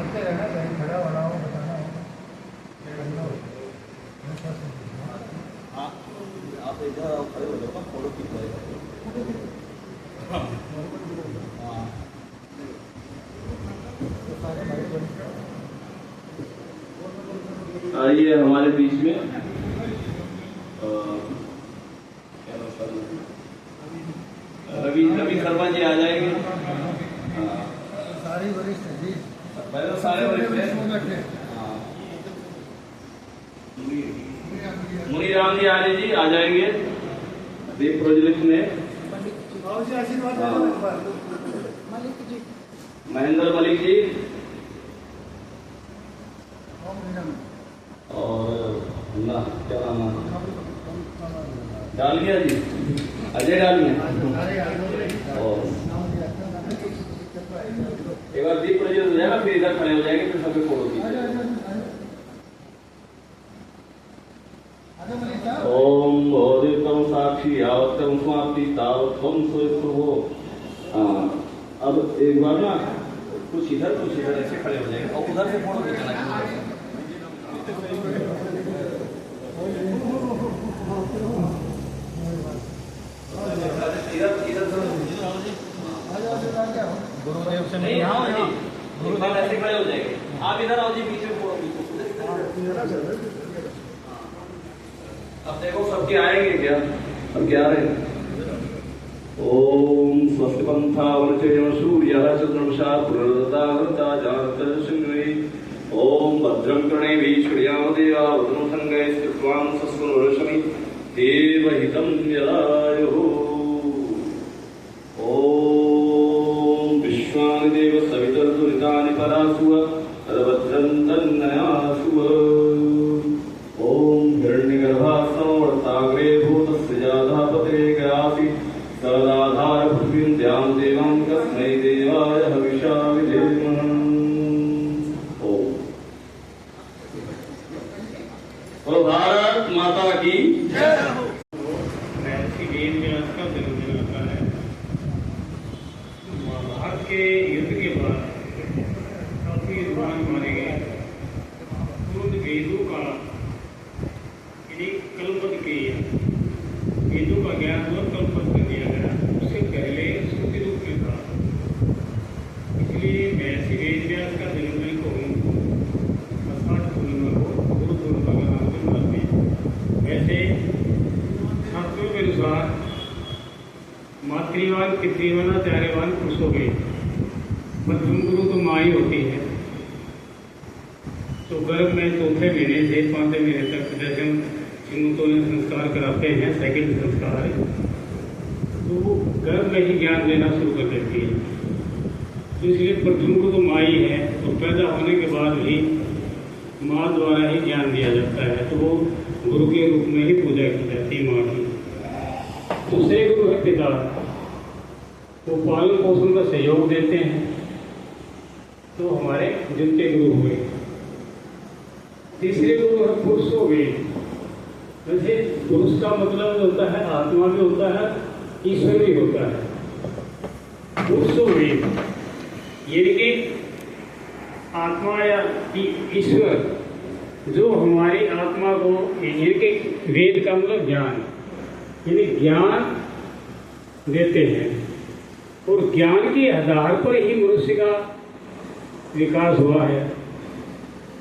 बोलते रहना, कहीं खड़ा हो रहा हो बताना हो। हाँ, आप इधर आओ, खड़े हो जाओ, फोटो खींच जाएगा। हाँ, आइए हमारे बीच में रवि शर्मा जी आ जाएंगे। सारे वरिष्ठ जी, सारे वरिष्ठ मुनीराम जी आर्य जी आ जाएंगे। दीप प्रोजेक्ट में महेंद्र मलिक जी और क्या नाम है, डालमिया जी, अजय डालमिया। और एक बार दीप प्रोजेक्ट हो जाएगा, फिर इधर खड़े हो जाएंगे, फिर सबके फोटो खींचेंगे। ओम बोधितम साक्षी यावत्तम समाप्ति तावत्तम सुयस्व हो। अब एक बार ना कुछ इधर ऐसे खड़े हो जाएंगे और उधर से फोटो खींचना है। गुरुदेव से नहीं, गुरुदेव ऐसे खड़े हो जाएंगे, आप इधर आओ जी, बीच में फोटो खींचो। अब देखो सबके आएंगे क्या, अब क्या आ रहे हैं। ओम स्वस्ति पंथा वनचेन सूर्यः चंद्रमसा पुनरुदाहृता जानतर्षिण्वे। ओम भद्रं कर्णेभिः शृणुयाम देवा भद्रं संगैः स्थित्वां सस्वनुरश्मि देवहितं यदायुः। ओम विश्वानि देव सवितर्दुरितानि परासुव तद्भद्रं तन्नयासुव। ओम हिरण्यगर्भास्तमवर्ताग्रे भूतस्य जाधापते गयासि सर्वदाधार पृथ्वीं द्यां देवां कस्मै देवाय हविषा विधेम। ओम बोलो भारत माता की जय हो। महर्षि वेदव्यास का जन्मदिन होता है। महाभारत के युद्ध के बाद काफी विद्वान माने गए, उन वेदों का कल्पत किया, वेदों का ज्ञान और कल्पत कर दिया गया। उससे पहले श्रुति रूप में था, इसलिए महर्षि वेदव्यास का जन्मदिन को हम आषाढ़ पूर्णिमा को गुरु पूर्णिमा का नाम से मनाते हैं। वैसे शास्त्रों के अनुसार मातृवान पितृवान आचार्यवान पुरुष हो गए, मध्यम गुरु तो माँ ही होती है। तो गर्भ में चौथे महीने से 5वें महीने तक जैसे हम चिन्हों संस्कार कराते हैं, सेकंड संस्कार, तो वो गर्भ में ही ज्ञान देना शुरू कर देती है। तो इसलिए प्रथम गुरु तो माँ ही है, तो पैदा होने के बाद भी माँ द्वारा ही ज्ञान दिया जाता है, तो वो गुरु के रूप में ही पूजा की जाती है माँ की। दूसरे गुरु है पिता, वो पालन पोषण का सहयोग देते हैं, तो हमारे द्वितीय गुरु हुए। तीसरे गुरु है पुरुष हो गए। वैसे पुरुष का मतलब होता है आत्मा भी होता है, ईश्वर भी होता है। पुरुष हो गए यानी कि आत्मा या ईश्वर जो हमारी आत्मा को, यानी कि वेद का मतलब ज्ञान, यानी ज्ञान देते हैं। और ज्ञान के आधार पर ही मनुष्य का विकास हुआ है।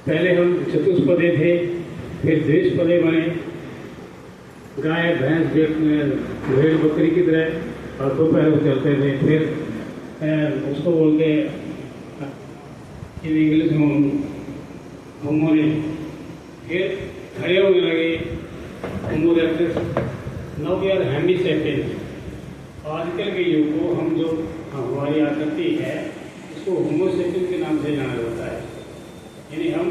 पहले हम चतुष्पदे थे, फिर द्विष्पदे बने, गाय भैंस भेड़ बकरी की तरह और दो पैरों चलते थे। फिर उसको बोलते इंग्लिश में होमो ने, फिर खड़े होने लगे homo erectus. Now we are homo sapiens. आजकल के युग को हम जो हमारी आकृति है इसको होमो सेपियंस के नाम से जाना जाता है। यानी हम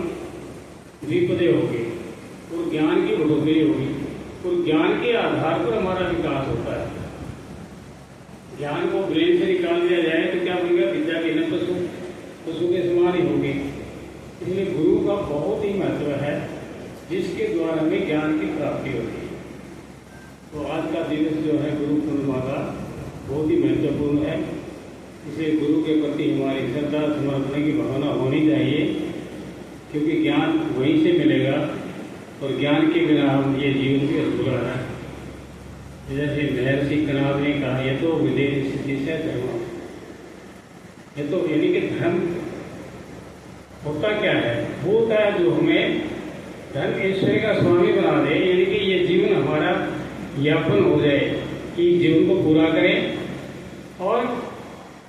द्विपदे हो गए और ज्ञान की बढ़ोतरी होगी और ज्ञान के आधार पर हमारा विकास होता है। ज्ञान को ब्रेन से निकाल दिया जाए तो क्या बनेगा, विद्या के न पशु के समान ही होगी। इसलिए गुरु का बहुत ही महत्व है, जिसके द्वारा हमें ज्ञान की प्राप्ति होती है। तो आज का दिवस जो है गुरु पूर्णिमा का बहुत ही महत्वपूर्ण है। इसलिए गुरु के प्रति हमारी श्रद्धा समर्पण की भावना होनी चाहिए। क्योंकि ज्ञान वहीं से मिलेगा और ज्ञान के बिना हम ये जीवन भी अधूरा है। जैसे महर्षि कनाद ने कहा, ये तो विदेह सिद्धि से धर्म, ये तो यानी कि धर्म होता क्या है, वो होता है जो हमें धर्म ऐश्वर्य का स्वामी बना दे, यानी कि ये जीवन हमारा यापन हो जाए, कि जीवन को पूरा करें और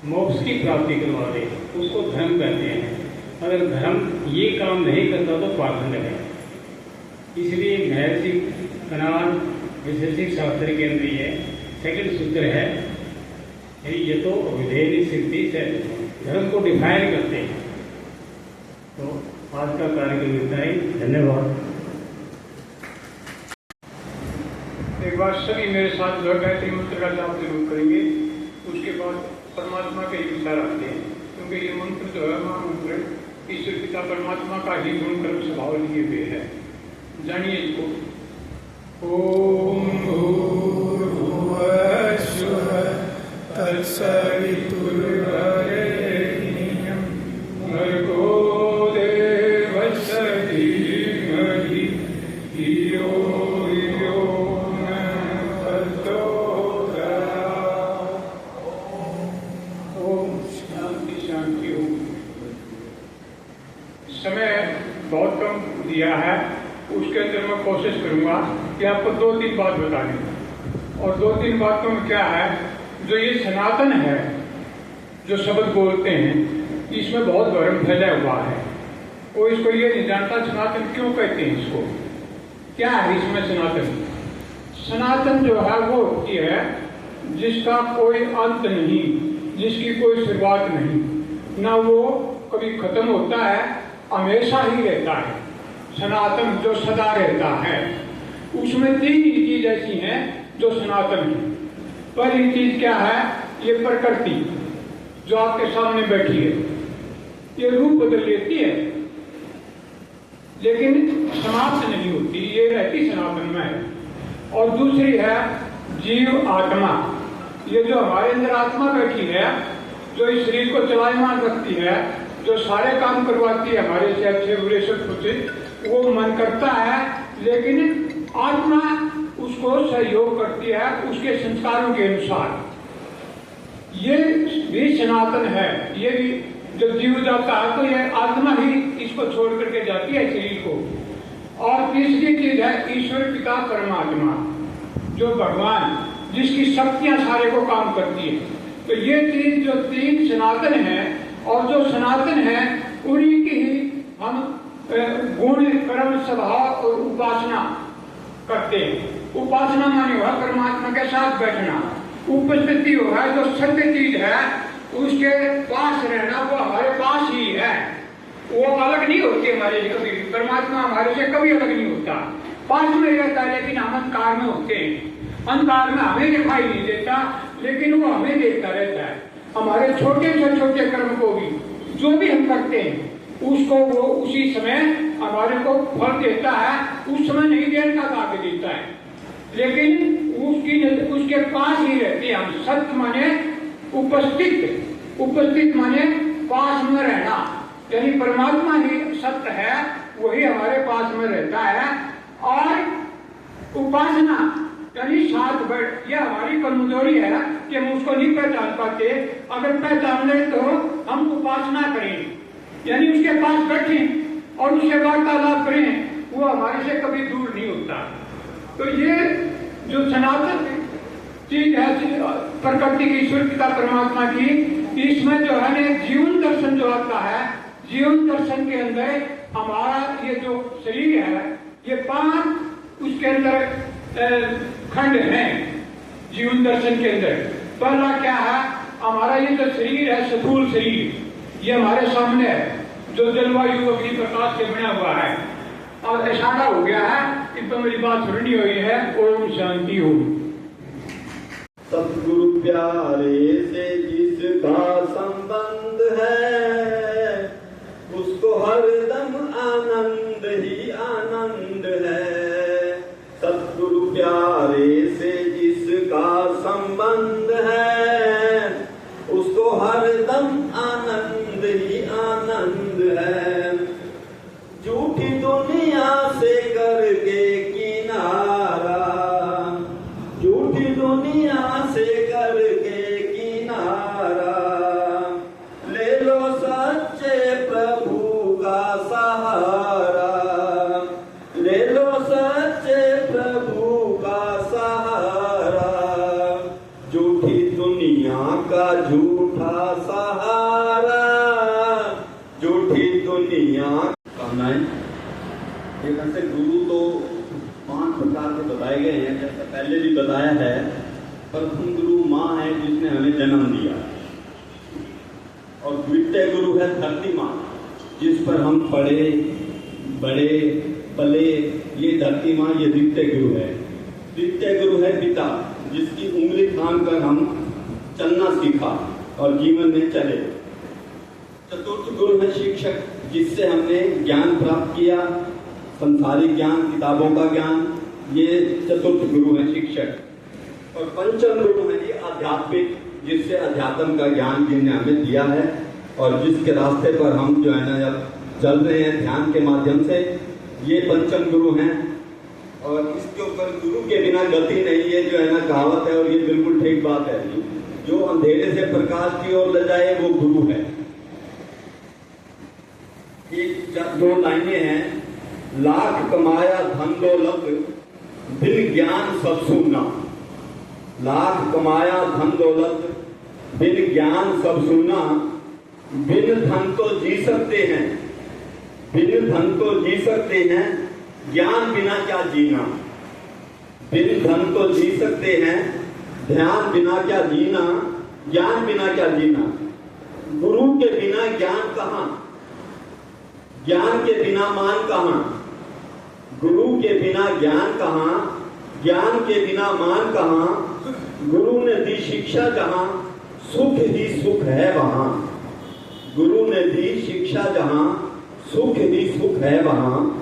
मोक्ष की प्राप्ति करवा दे, उसको धर्म कहते हैं। अगर धर्म ये काम नहीं करता तो पाखंड है। इसलिए महर्षि कनाद वैशेषिक शास्त्र के अंदर ये सेकंड सूत्र है, ये तो विधेय सिद्धि से धर्म को डिफाइन करते हैं। तो आज का कार्यक्रम इतना ही, धन्यवाद। एक बार सभी मेरे साथ जो गायत्री मंत्र का जाप जरूर करेंगे, उसके बाद परमात्मा के ही विचार आते हैं, क्योंकि ये मंत्र जो है महामंत्र ईश्वर पिता परमात्मा का ही गुण कर्म स्वभाव लिए हुए है। जानिए इसको। ओम भूर्भुवः स्वः तत्सवितुर्वरेण्यं भर्गो देवस्य धीमहि धियो यो नः प्रचोदयात्। ओम शांति शांति। ओम। समय बहुत कम दिया है, उसके अंदर मैं कोशिश करूंगा कि आपको 2-3 बात बतानी। और 2-3 बातों में क्या है, जो ये सनातन है, जो शब्द बोलते हैं, इसमें बहुत भ्रम फैला हुआ है। वो इसको ये नहीं जानता सनातन क्यों कहते हैं, इसको क्या है इसमें सनातन। सनातन जो है वो होती है जिसका कोई अंत नहीं, जिसकी कोई शुरुआत नहीं, ना वो कभी खत्म होता है, हमेशा ही रहता है। सनातन जो सदा रहता है, उसमें 3 चीज ऐसी हैं जो सनातन है। पहली चीज क्या है, ये प्रकृति जो आपके सामने बैठी है, ये रूप बदल लेती है लेकिन समाप्त नहीं होती, ये रहती सनातन में है। और दूसरी है जीव आत्मा, ये जो हमारे अंदर आत्मा बैठी है, जो इस शरीर को चलायमान रखती है, जो सारे काम करवाती है हमारे से अच्छे बुरे सब कुछ, वो मन करता है, लेकिन आत्मा उसको सहयोग करती है उसके संस्कारों के अनुसार। ये भी सनातन है। ये भी जब जीव जाता है तो ये आत्मा ही इसको छोड़ करके जाती है शरीर को। और तीसरी चीज है ईश्वर पिता परमात्मा, जो भगवान, जिसकी शक्तियां सारे को काम करती है। तो ये चीज जो 3 सनातन है, और जो सनातन है उन्हीं की ही हम गुण कर्म स्वभाव और उपासना करते हैं। उपासना माने हुआ परमात्मा के साथ बैठना, उपस्थिति हुआ जो सत्य चीज है उसके पास रहना, वो हमारे पास ही है, वो अलग नहीं होती हमारे से कभी। परमात्मा हमारे से कभी अलग नहीं होता, पास में रहता है, लेकिन हम अंधकार में होते हैं। अंधकार में हमें दिखाई नहीं देता, लेकिन वो हमें देखता रहता है। हमारे छोटे से छोटे कर्म को भी, जो भी हम करते हैं, उसको वो उसी समय हमारे को फल देता है। उस समय नहीं देने का आगे देता है, लेकिन उसके पास ही रहते हैं हम। सत्य माने उपस्थित, उपस्थित माने पास में रहना, यानी परमात्मा ही सत्य है, वही हमारे पास में रहता है। और उपासना यानी साथ बैठ, यह हमारी कमजोरी है कि हम उसको नहीं पहचान पाते। अगर पहचान ले तो हम उपासना करें, यानी उसके पास बैठें और उससे वार्तालाप करें, वो हमारे से कभी दूर नहीं होता। तो ये जो सनातन चीज है प्रकृति की, ईश्वर पिता परमात्मा की, इसमें जो है ना जीवन दर्शन जो आता है, जीवन दर्शन के अंदर हमारा ये जो शरीर है, ये 5 उसके अंदर खंड हैं जीवन दर्शन के अंदर। पहला क्या है, हमारा ये जो शरीर है, स्थूल शरीर, ये हमारे सामने है, जो जलवायु अग्नि प्रकाश से बना हुआ है। और इशारा हो गया है कि तो मेरी बात सुननी हुई है। ओम शांति हो। सतगुरु प्यारे से जिसका संबंध है, उसको हरदम आनंद ही आनंद है। सतगुरु प्यारे से जिसका संबंध है, उसको हरदम आनंद ही आनंद है। झूठी दुनिया कामनाएं। ये वैसे गुरु तो 5 प्रकार के बताए गए हैं, जैसा पहले भी बताया है। प्रथम गुरु माँ है जिसने हमें जन्म दिया, और द्वितीय गुरु है धरती माँ जिस पर हम पढ़े बड़े पले। ये धरती माँ, ये द्वितीय गुरु है। तृतीय गुरु है पिता जिसकी उंगली थाम कर हम चलना सीखा और जीवन में चले। चतुर्थ गुरु है शिक्षक जिससे हमने ज्ञान प्राप्त किया, संसारिक ज्ञान, किताबों का ज्ञान। ये चतुर्थ गुरु है शिक्षक। और पंचम गुरु है ये आध्यात्मिक, जिससे अध्यात्म का ज्ञान जिन्हें हमें दिया है और जिसके रास्ते पर हम जो है ना जब चल रहे हैं ध्यान के माध्यम से, ये पंचम गुरु हैं। और इसके ऊपर गुरु के बिना गति नहीं, ये जो है ना कहावत है, और ये बिल्कुल ठीक बात है। जो अंधेरे से प्रकाश की ओर ले जाए वो गुरु है। एक 2 लाइनें हैं। लाख कमाया धन दौलत, बिन ज्ञान सब सूना। लाख कमाया धन दौलत, बिन ज्ञान सब सूना। बिन धन तो जी सकते हैं, बिन धन तो जी सकते हैं, ज्ञान बिना क्या जीना। बिन धन तो जी सकते हैं, ध्यान बिना क्या जीना, ज्ञान बिना क्या जीना। गुरु के बिना ज्ञान कहाँ, ज्ञान के बिना मान कहाँ। गुरु के बिना ज्ञान कहाँ, ज्ञान के बिना मान कहाँ। गुरु ने दी शिक्षा जहाँ, सुख ही सुख है वहाँ। गुरु ने दी शिक्षा जहाँ, सुख ही सुख है वहाँ।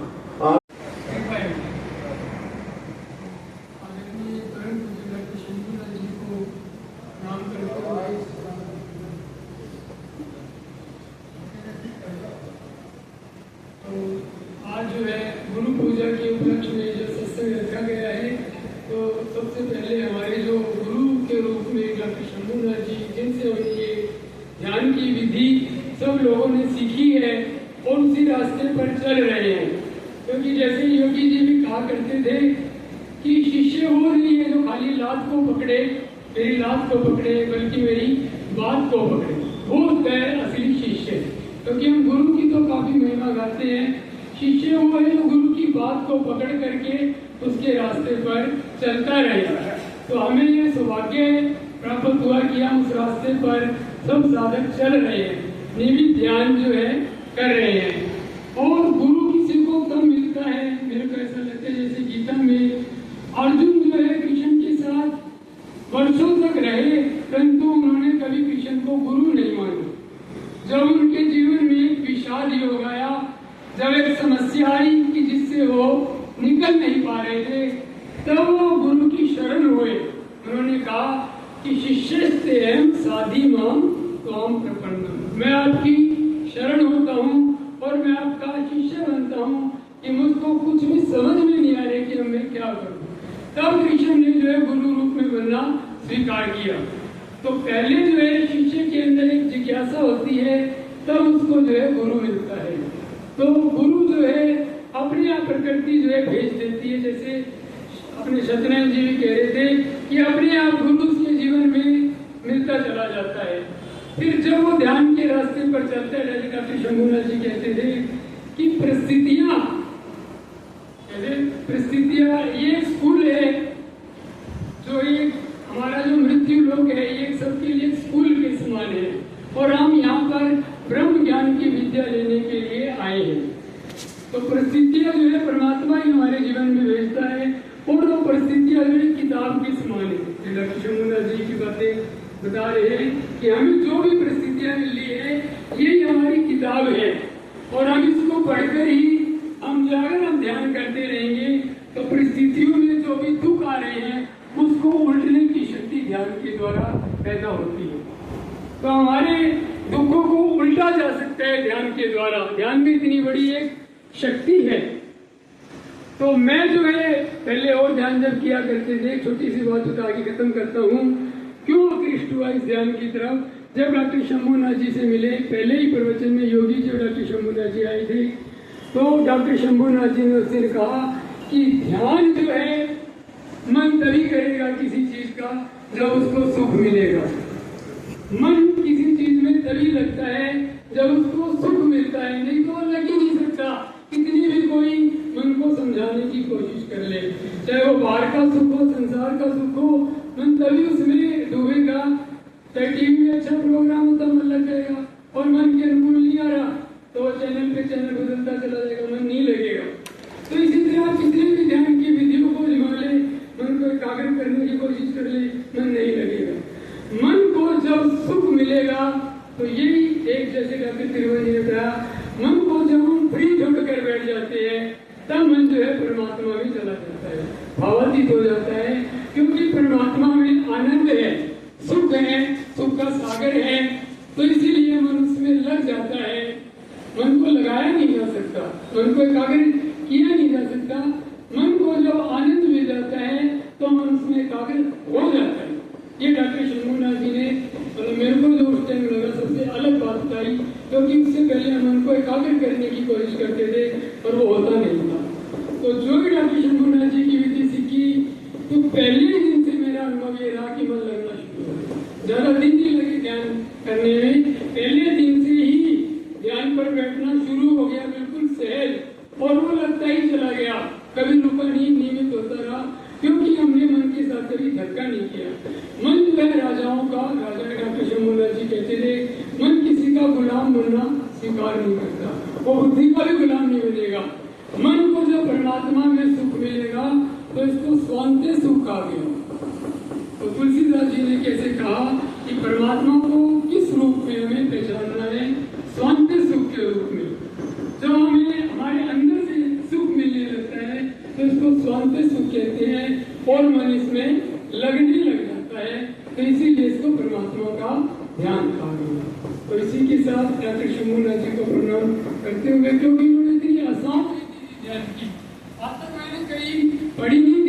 आज जो है गुरु पूजा के उपलक्ष्य में जो सत्संग रखा गया है, तो सबसे पहले हमारे जो गुरु के रूप में डॉक्टर शंभूनाथ जी, जिनसे हमने ये ध्यान की विधि सब लोगों ने सीखी है और उसी रास्ते पर चल रहे हैं। क्योंकि जैसे योगी जी भी कहा करते थे कि शिष्य वो नहीं है जो खाली लात को पकड़े, मेरी लात को पकड़े, बल्कि मेरी बात को पकड़े, वो है असली शिष्य। क्योंकि हम गुरु की तो काफी महिमा गाते हैं, शिष्य वो है जो गुरु की बात को पकड़ करके उसके रास्ते पर चलता रहेगा। तो हमें ये सौभाग्य प्राप्त हुआ कि हम उस रास्ते पर सब साधक चल रहे हैं, नियमित ध्यान जो है कर रहे हैं। और गुरु किसी को कम मिलता है, मेरे को ऐसा लगता है जैसे गीता में अर्जुन जो है कृष्ण के साथ वर्षों तक रहे, परंतु उन्होंने कभी कृष्ण को गुरु नहीं माना। जब उनके जीवन में एक विषाद योग आया, जब एक समस्या आई कि जिससे वो निकल नहीं पा रहे थे, तब वो गुरु की शरण हुए। उन्होंने कहा कि शिष्यस्ते एवं साधी माम त्वाम प्रपन्नम, मैं आपकी शरण होता हूँ और मैं आपका शिष्य बनता हूँ कि मुझको कुछ भी समझ में नहीं आ रहा कि अब मैं क्या करूँ। तब कृष्ण ने जो है गुरु रूप में बनना स्वीकार किया। तो पहले जो है शिष्य के अंदर एक जिज्ञासा होती है, तब उसको जो है गुरु मिलता है। तो गुरु जो है अपने आप प्रकृति जो है भेज देती है। जैसे अपने सत्यनारायण जी भी कह रहे थे कि अपने आप गुरु उसके जीवन में मिलता चला जाता है। फिर जब वो ध्यान के रास्ते पर चलता है, जैसे डॉक्टर शंभूनाथ जी कहते थे कि परिस्थितियां ये स्कूल है, जो एक हमारा जो मृत्यु लोक है, ये सबके लिए स्कूल के समान है और हम यहाँ पर ब्रह्म ज्ञान की विद्या लेने के लिए आए हैं। तो परिस्थितियां जो है परमात्मा ही हमारे जीवन में भेजता है और वो परिस्थितियां जो है किताब के समान है। डॉक्टर शंभूनाथ जी की बातें बता रहे हैं कि हमें जो भी परिस्थितियां मिल रही है, यही हमारी किताब है और हम इसको पढ़कर ही हम ध्यान करते रहेंगे तो परिस्थितियों में जो भी दुख आ रहे हैं उसको उलटने की शक्ति ध्यान के द्वारा पैदा होती है। तो हमारे दुखों को उल्टा जा सकता है ध्यान के द्वारा। ध्यान में इतनी बड़ी एक शक्ति है। तो मैं जो है पहले और ध्यान जब किया करते थे, छोटी सी बात बता के खत्म करता हूँ, क्यों आकृष्ट हुआ इस ध्यान की तरफ। जब डॉक्टर शंभूनाथ जी से मिले, पहले ही प्रवचन में योगी जी और डॉक्टर शंभूनाथ जी आए थे, तो डॉक्टर शंभूनाथ जी ने उससे कहा कि ध्यान जो है मन तभी करेगा किसी चीज का जब उसको सुख मिलेगा। मन किसी चीज में तभी लगता है जब उसको सुख मिलता है, नहीं तो लग ही नहीं सकता। कितनी भी कोई मन को समझाने की कोशिश कर ले, चाहे वो बाहर का सुख हो, संसार का सुख हो, मन तभी उसमें डूबेगा। चाहे टीवी में अच्छा प्रोग्राम होता मन लग जाएगा, और मन के अनुकूल नहीं आ रहा तो वो चैनल पे चैनल बदलता चला जाएगा, मन नहीं लगेगा। तो इसी तरह कितने भी ध्यान की विधियों को जमा ले, मन को एकाग्र करने की कोशिश कर ले, मन नहीं लगेगा। मन को जब सुख मिलेगा तो यही एक, जैसे डॉक्टर त्रिवेदी ने कहा, मन को जब हम फ्री छोड़कर बैठ जाते हैं तब मन जो है परमात्मा में चला जाता है, भावातीत हो जाता है। क्योंकि परमात्मा में आनंद है, सुख है, सुख का सागर है, तो इसीलिए मन उसमें लग जाता है। मन को लगाया नहीं जा सकता, मन को एकाग्र किया नहीं जा सकता। मन को जब आनंद मिल जाता है तो मन उसमें एकाग्र हो जाता है। ये डॉक्टर शंभूनाथ जी ने मेरे को जो उस टाइम लगा सबसे अलग बात बताई, क्योंकि उससे पहले हम मन को एकाग्र करने की कोशिश करते थे और वो होता नहीं था। तो जो भी डॉक्टर शंभूनाथ जी की विधि सीखी तो पहले ही दिन से मेरा अनुभव ये रहा कि मन लगना शुरू हो। ज्यादा दिन नहीं लगे ध्यान करने में, पहले दिन से ही ध्यान पर बैठना शुरू हो गया, बिल्कुल सहज, और वो लगता ही चला गया, कभी रुका नहीं, नियमित होता रहा, क्योंकि हमने मन के साथ कभी धक्का नहीं किया। मन जो है राजाओं का, राजा डॉक्टर शंभूनाथ जी कहते थे, मन किसी का गुलाम बनना स्वीकार नहीं करता, वो बुद्धि का भी गुलाम नहीं बनेगा। मन को जब परमात्मा में सुख मिलेगा तो इसको स्वांत सुख कहा गया। तो तुलसीदास जी ने कैसे कहा कि परमात्मा को किस रूप में हमें पहचानना है, स्वांत सुख के रूप में। जब हमें हमारे अंदर से सुख मिलने लगता है तो इसको स्वांत सुख कहते हैं, और मन इसमें लगने लग जाता है, तो इसीलिए इसको परमात्मा का ध्यान कहा गया। तो इसी के साथ डॉक्टर शंभूनाथ जी को प्रणाम करते हुए, क्योंकि उन्होंने इतनी आसान ध्यान की, आज तक मैंने कहीं पढ़ी नहीं